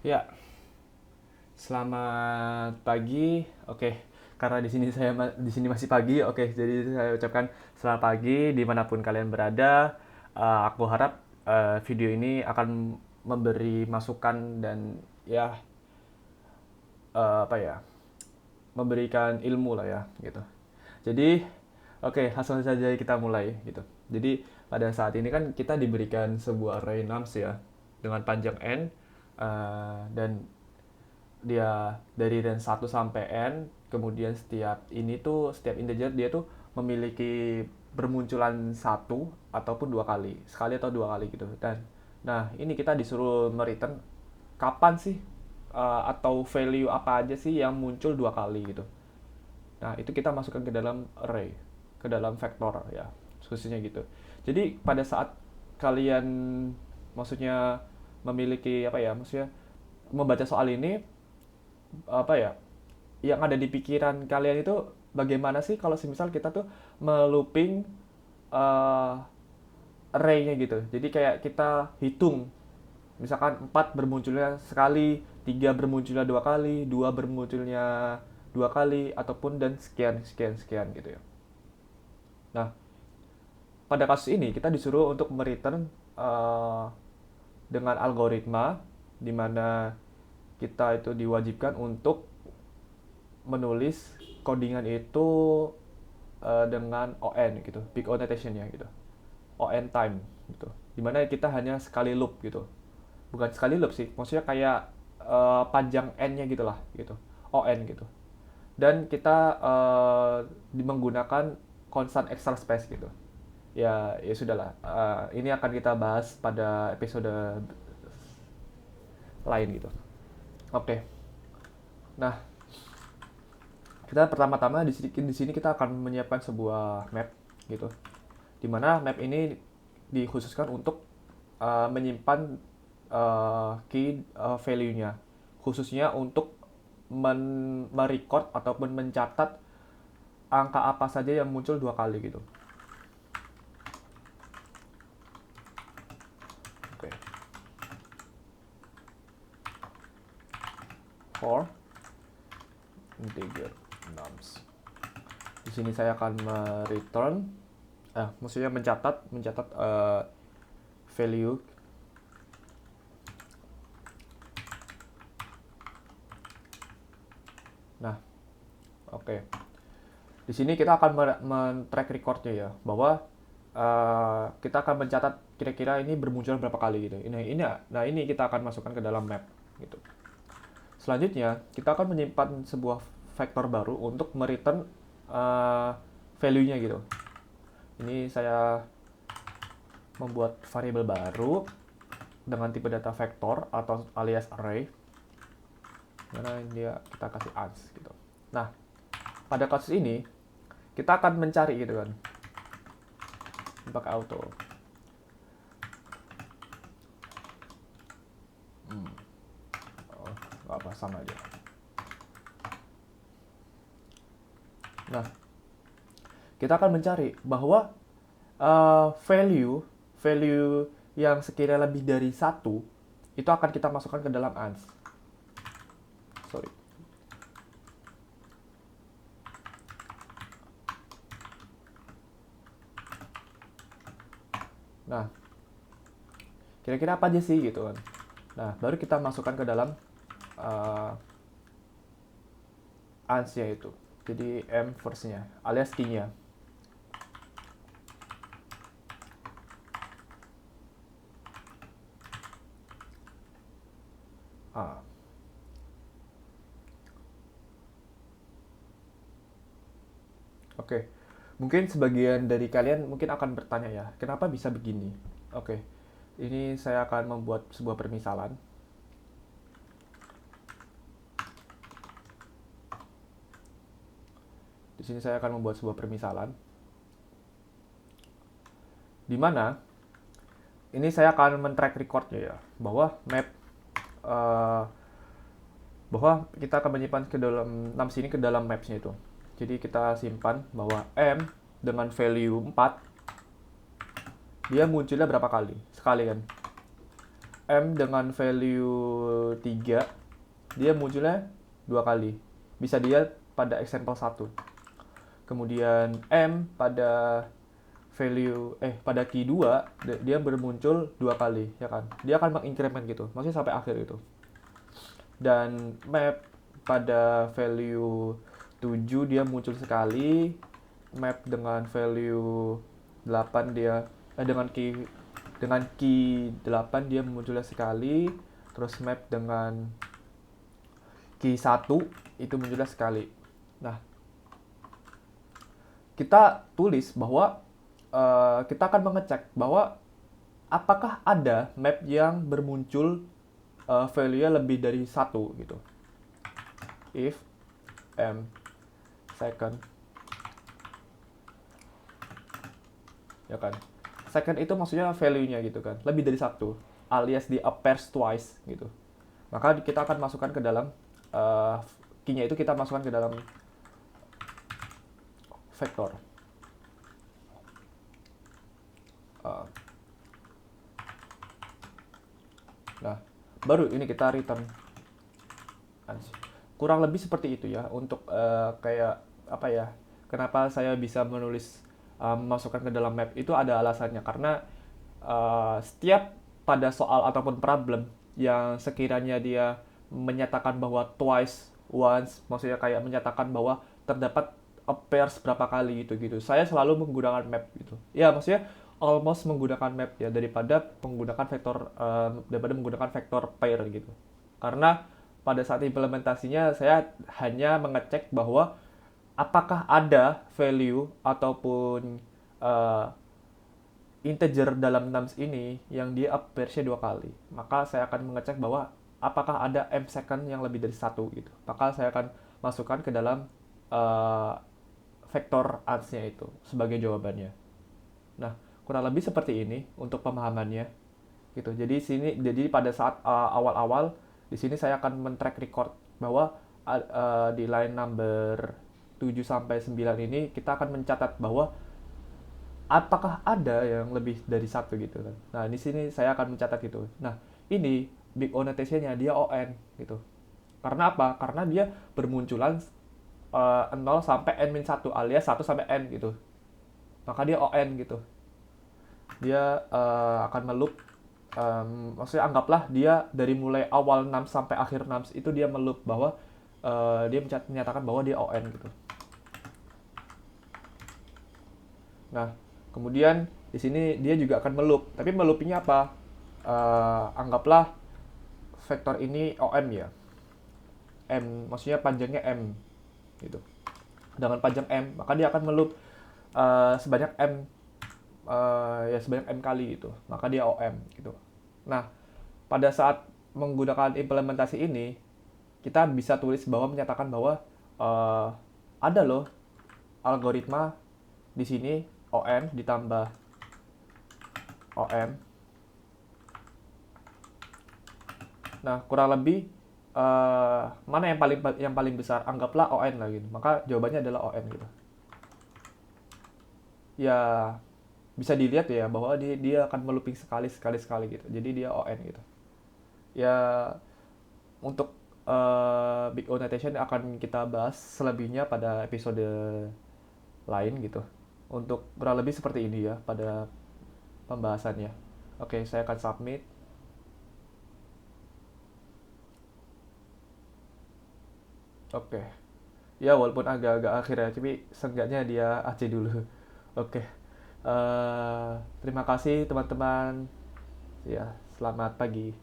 Ya, selamat pagi. Oke, karena di sini masih pagi. Oke, jadi saya ucapkan selamat pagi dimanapun kalian berada. Aku harap video ini akan memberi masukan dan ya apa ya, memberikan ilmu lah ya gitu. Jadi, oke, langsung saja kita mulai gitu. Jadi pada saat ini kan kita diberikan sebuah array nums ya dengan panjang n, dan dia dari range 1 sampai n, kemudian setiap integer dia tuh memiliki bermunculan satu ataupun dua kali, sekali atau dua kali gitu. Dan nah, ini kita disuruh mereturn kapan sih, atau value apa aja sih yang muncul dua kali gitu. Nah, itu kita masukkan ke dalam array, ke dalam vektor ya, khususnya gitu. Jadi pada saat kalian maksudnya memiliki apa ya, maksudnya membaca soal ini, apa ya, yang ada di pikiran kalian itu bagaimana sih kalau semisal kita tuh melooping uh, array-nya gitu. Jadi kayak kita hitung, misalkan 4 bermunculnya sekali, 3 bermunculnya dua kali, 2 bermunculnya dua kali, ataupun dan sekian sekian sekian gitu ya. Nah, pada kasus ini kita disuruh untuk mereturn dengan algoritma di mana kita itu diwajibkan untuk menulis codingan itu dengan ON gitu, big O notation-nya gitu, ON time gitu. Dimana kita hanya sekali loop gitu, bukan sekali loop sih, maksudnya kayak panjang n-nya gitulah gitu, ON gitu. Dan kita menggunakan constant extra space gitu. Ya sudahlah. Ini akan kita bahas pada episode lain gitu. Oke. Nah, kita pertama-tama di sini kita akan menyiapkan sebuah map gitu. Dimana map ini dikhususkan untuk menyimpan key value-nya, khususnya untuk merecord ataupun mencatat angka apa saja yang muncul dua kali gitu. Oke. For integer nums. Di sini saya akan return, maksudnya mencatat value. Nah, oke. Di sini kita akan men-track recordnya ya, bahwa kita akan mencatat kira-kira ini bermunculan berapa kali gitu. Ini kita akan masukkan ke dalam map gitu. Selanjutnya, kita akan menyimpan sebuah vektor baru untuk mereturn value-nya gitu. Ini saya membuat variabel baru dengan tipe data vektor atau alias array. Karena dia kita kasih ans gitu. Nah, pada kasus ini kita akan mencari gitu kan, pakai auto. Oh, nggak apa, sama aja. Nah, kita akan mencari bahwa value value yang sekiranya lebih dari satu itu akan kita masukkan ke dalam ans. Sorry. Nah, kira-kira apa aja sih gitu kan. Nah, baru kita masukkan ke dalam ans-nya itu. Jadi m first-nya alias key-nya. Ah, Oke, mungkin sebagian dari kalian mungkin akan bertanya ya, kenapa bisa begini? Oke, ini saya akan membuat sebuah permisalan. Di sini saya akan membuat sebuah permisalan, di mana ini saya akan men-track recordnya ya, bahwa map eh, bahwa kita akan menyimpan ke dalam nums ini ke dalam maps-nya itu. Jadi kita simpan bahwa m dengan value 4 dia munculnya berapa kali? Sekali kan? M dengan value 3 dia munculnya 2 kali. Bisa dilihat pada example 1. Kemudian M pada pada key 2 dia bermuncul 2 kali, ya kan. Dia akan mengincrement gitu, maksudnya sampai akhir gitu. Dan map pada value 7 dia muncul sekali. Map dengan value 8 dia dengan key 8 dia munculnya sekali. Terus map dengan key 1 itu munculnya sekali. Nah, kita tulis bahwa kita akan mengecek bahwa apakah ada map yang bermuncul value-nya lebih dari 1 gitu. If m second, ya kan. Second itu maksudnya value-nya gitu kan, lebih dari 1 alias di appears twice gitu. Maka kita akan masukkan ke dalam key-nya itu kita masukkan ke dalam vektor. Nah, baru ini kita return. Kurang lebih seperti itu ya untuk kayak apa ya? Kenapa saya bisa menulis masukkan ke dalam map itu ada alasannya, karena setiap pada soal ataupun problem yang sekiranya dia menyatakan bahwa twice, once, maksudnya kayak menyatakan bahwa terdapat appears berapa kali gitu. Saya selalu menggunakan map gitu. Ya, maksudnya almost menggunakan map ya daripada menggunakan vektor pair gitu. Karena pada saat implementasinya saya hanya mengecek bahwa apakah ada value ataupun uh, integer dalam nums ini yang dia appears-nya 2 kali. Maka saya akan mengecek bahwa apakah ada m second yang lebih dari 1 gitu. Maka saya akan masukkan ke dalam uh, vektor ans-nya itu sebagai jawabannya. Nah, kurang lebih seperti ini untuk pemahamannya gitu. Jadi pada saat awal-awal di sini saya akan men-track record bahwa di line number 7 sampai 9 ini kita akan mencatat bahwa apakah ada yang lebih dari 1 gitu kan. Nah, di sini saya akan mencatat gitu. Nah, ini big O notation-nya dia ON gitu. Karena apa? Karena dia bermunculan 0 sampai n-1 alias 1 sampai n gitu. Maka dia ON gitu. Dia akan meloop, maksudnya anggaplah dia dari mulai awal nums sampai akhir nums itu dia meloop bahwa dia menyatakan bahwa dia ON gitu. Nah, kemudian di sini dia juga akan meloop, tapi meloopnya apa? Anggaplah vektor ini OM ya, M, maksudnya panjangnya M gitu. Dengan panjang M, maka dia akan meloop sebanyak M, sebanyak M kali gitu. Maka dia OM gitu. Nah, pada saat menggunakan implementasi ini, kita bisa tulis bahwa menyatakan bahwa ada loh algoritma di sini ON ditambah OM. Nah, kurang lebih mana yang paling besar? Anggaplah ON lah gitu. Maka jawabannya adalah ON gitu. Ya, bisa dilihat ya bahwa dia akan melooping sekali gitu. Jadi dia ON gitu. Ya, untuk big O notation akan kita bahas selebihnya pada episode lain gitu. Untuk kurang lebih seperti ini ya pada pembahasannya. Oke, saya akan submit. Oke. Ya, walaupun agak-agak akhir ya, tapi seenggaknya dia AC dulu. Oke. Terima kasih teman-teman. Ya, selamat pagi.